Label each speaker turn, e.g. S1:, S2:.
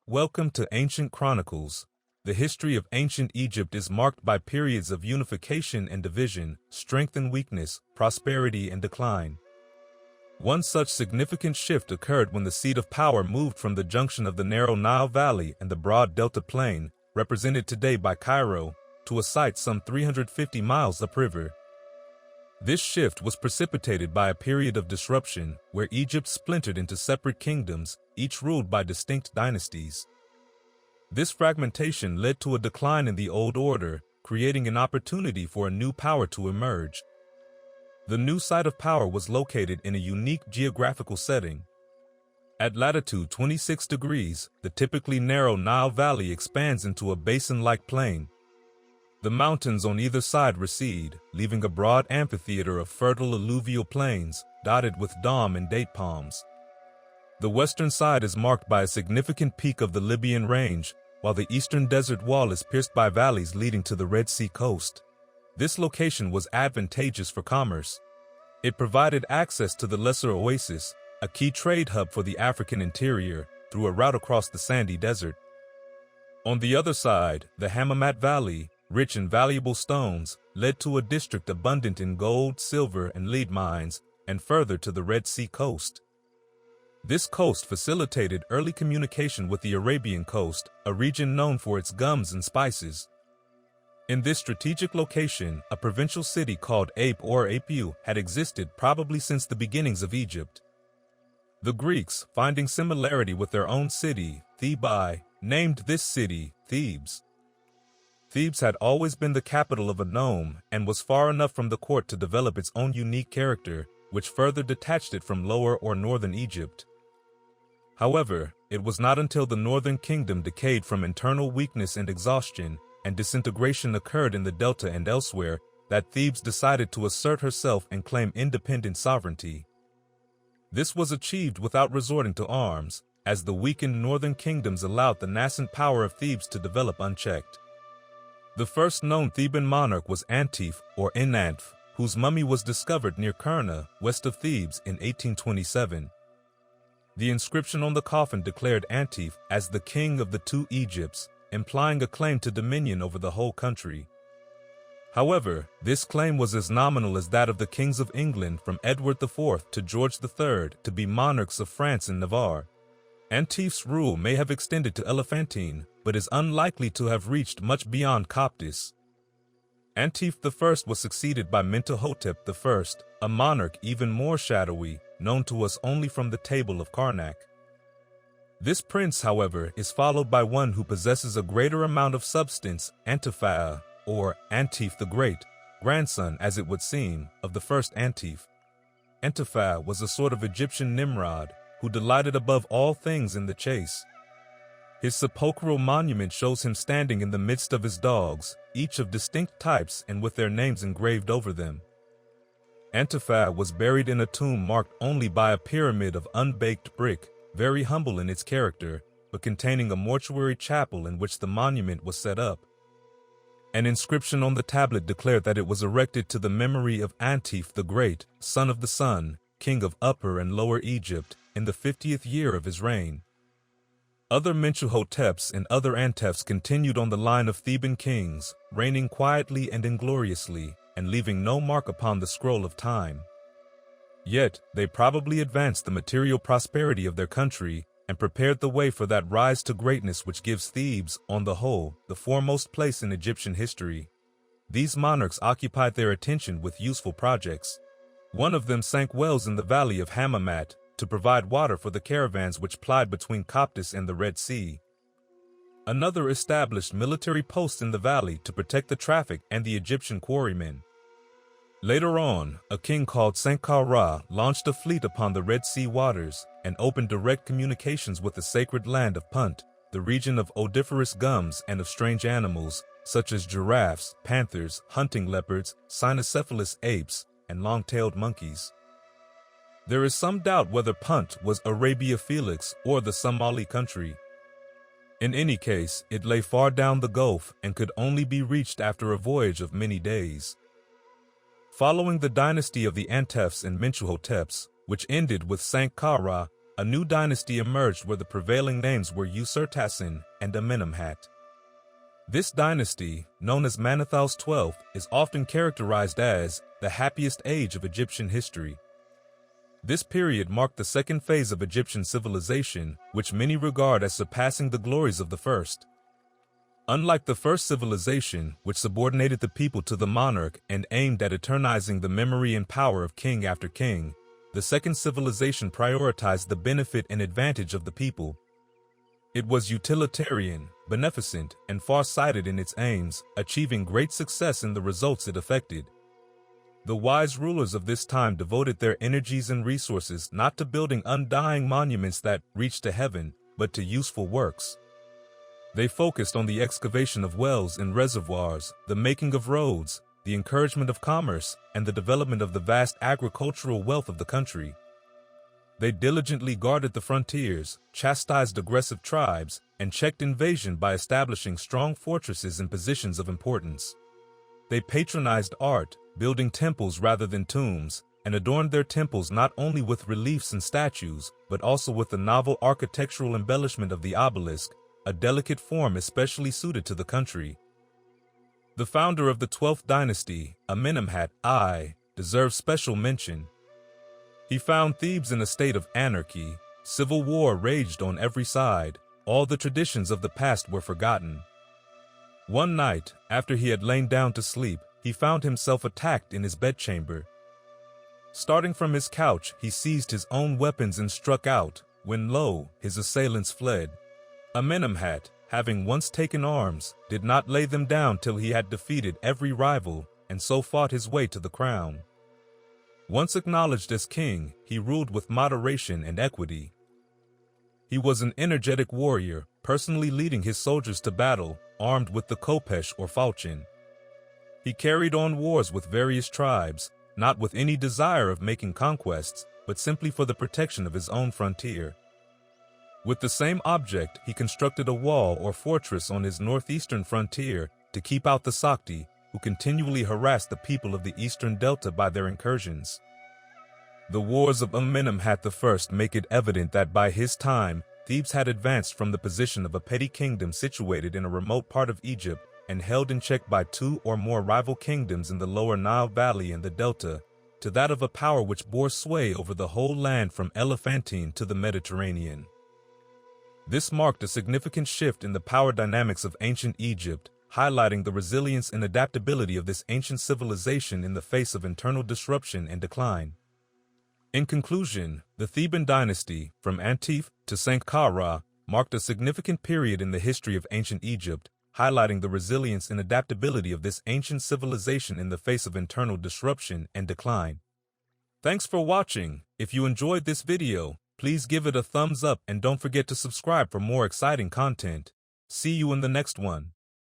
S1: Welcome to Ancient Chronicles. The history of ancient Egypt is marked by periods of unification and division, strength and weakness, prosperity and decline. One such significant shift occurred when the seat of power moved from the junction of the narrow Nile Valley and the broad Delta Plain, represented today by Cairo, to a site some 350 miles upriver. This shift was precipitated by a period of disruption where Egypt splintered into separate kingdoms, each ruled by distinct dynasties. This fragmentation led to a decline in the old order, creating an opportunity for a new power to emerge. The new site of power was located in a unique geographical setting. At latitude 26 degrees, the typically narrow Nile Valley expands into a basin-like plain. The mountains on either side recede, leaving a broad amphitheater of fertile alluvial plains, dotted with dom and date palms. The western side is marked by a significant peak of the Libyan Range, while the eastern desert wall is pierced by valleys leading to the Red Sea coast. This location was advantageous for commerce. It provided access to the Lesser Oasis, a key trade hub for the African interior, through a route across the sandy desert. On the other side, the Hammamat Valley, rich in valuable stones, led to a district abundant in gold, silver, and lead mines, and further to the Red Sea coast. This coast facilitated early communication with the Arabian coast, a region known for its gums and spices. In this strategic location, a provincial city called Ape or Apu had existed probably since the beginnings of Egypt. The Greeks, finding similarity with their own city, Thebes, named this city Thebes. Thebes had always been the capital of a nome and was far enough from the court to develop its own unique character, which further detached it from Lower or Northern Egypt. However, it was not until the Northern Kingdom decayed from internal weakness and exhaustion, and disintegration occurred in the Delta and elsewhere, that Thebes decided to assert herself and claim independent sovereignty. This was achieved without resorting to arms, as the weakened northern kingdoms allowed the nascent power of Thebes to develop unchecked. The first known Theban monarch was Antef, or Enantef, whose mummy was discovered near Kurna, west of Thebes, in 1827. The inscription on the coffin declared Antef as the king of the two Egypts, implying a claim to dominion over the whole country. However, this claim was as nominal as that of the kings of England from Edward IV to George III to be monarchs of France and Navarre. Antef's rule may have extended to Elephantine, but is unlikely to have reached much beyond Coptos. Antef I was succeeded by Mentuhotep I, a monarch even more shadowy, known to us only from the Table of Karnak. This prince, however, is followed by one who possesses a greater amount of substance, Antef, or Antef the Great, grandson, as it would seem, of the first Antef. Antef was a sort of Egyptian Nimrod, who delighted above all things in the chase. His sepulchral monument shows him standing in the midst of his dogs, each of distinct types and with their names engraved over them. Antef was buried in a tomb marked only by a pyramid of unbaked brick, very humble in its character, but containing a mortuary chapel in which the monument was set up. An inscription on the tablet declared that it was erected to the memory of Antef the Great, son of the Sun, king of Upper and Lower Egypt, in the 50th year of his reign. Other Mentuhoteps and other Antefs continued on the line of Theban kings, reigning quietly and ingloriously, and leaving no mark upon the scroll of time. Yet, they probably advanced the material prosperity of their country and prepared the way for that rise to greatness which gives Thebes, on the whole, the foremost place in Egyptian history. These monarchs occupied their attention with useful projects. One of them sank wells in the valley of Hammamat to provide water for the caravans which plied between Coptos and the Red Sea. Another established military posts in the valley to protect the traffic and the Egyptian quarrymen. Later on, a king called Sankara launched a fleet upon the Red Sea waters and opened direct communications with the sacred land of Punt, the region of odoriferous gums and of strange animals, such as giraffes, panthers, hunting leopards, cynocephalous apes, and long-tailed monkeys. There is some doubt whether Punt was Arabia Felix or the Somali country. In any case, it lay far down the Gulf and could only be reached after a voyage of many days. Following the dynasty of the Antefs and Mentuhoteps, which ended with Sankara, a new dynasty emerged where the prevailing names were Usertasen and Amenemhat. This dynasty, known as Manetho's 12th, is often characterized as the happiest age of Egyptian history. This period marked the second phase of Egyptian civilization, which many regard as surpassing the glories of the first. Unlike the first civilization, which subordinated the people to the monarch and aimed at eternizing the memory and power of king after king, the second civilization prioritized the benefit and advantage of the people. It was utilitarian, beneficent, and far-sighted in its aims, achieving great success in the results it effected. The wise rulers of this time devoted their energies and resources not to building undying monuments that reach to heaven, but to useful works. They focused on the excavation of wells and reservoirs, the making of roads, the encouragement of commerce, and the development of the vast agricultural wealth of the country. They diligently guarded the frontiers, chastised aggressive tribes, and checked invasion by establishing strong fortresses in positions of importance. They patronized art, building temples rather than tombs, and adorned their temples not only with reliefs and statues, but also with the novel architectural embellishment of the obelisk, a delicate form especially suited to the country. The founder of the 12th dynasty, Amenemhat I, deserves special mention. He found Thebes in a state of anarchy. Civil war raged on every side. All the traditions of the past were forgotten. One night, after he had lain down to sleep, he found himself attacked in his bedchamber. Starting from his couch, he seized his own weapons and struck out, when lo, his assailants fled. Amenemhat, having once taken arms, did not lay them down till he had defeated every rival, and so fought his way to the crown. Once acknowledged as king, he ruled with moderation and equity. He was an energetic warrior, personally leading his soldiers to battle, armed with the khopesh or falchion. He carried on wars with various tribes, not with any desire of making conquests, but simply for the protection of his own frontier. With the same object, he constructed a wall or fortress on his northeastern frontier to keep out the Sakti, who continually harassed the people of the eastern delta by their incursions. The wars of Amenemhat I make it evident that by his time, Thebes had advanced from the position of a petty kingdom situated in a remote part of Egypt and held in check by two or more rival kingdoms in the lower Nile Valley and the delta, to that of a power which bore sway over the whole land from Elephantine to the Mediterranean. This marked a significant shift in the power dynamics of ancient Egypt, highlighting the resilience and adaptability of this ancient civilization in the face of internal disruption and decline. In conclusion, the Theban dynasty, from Antef to Sankara, marked a significant period in the history of ancient Egypt, highlighting the resilience and adaptability of this ancient civilization in the face of internal disruption and decline. Thanks for watching. If you enjoyed this video, please give it a thumbs up and don't forget to subscribe for more exciting content. See you in the next one.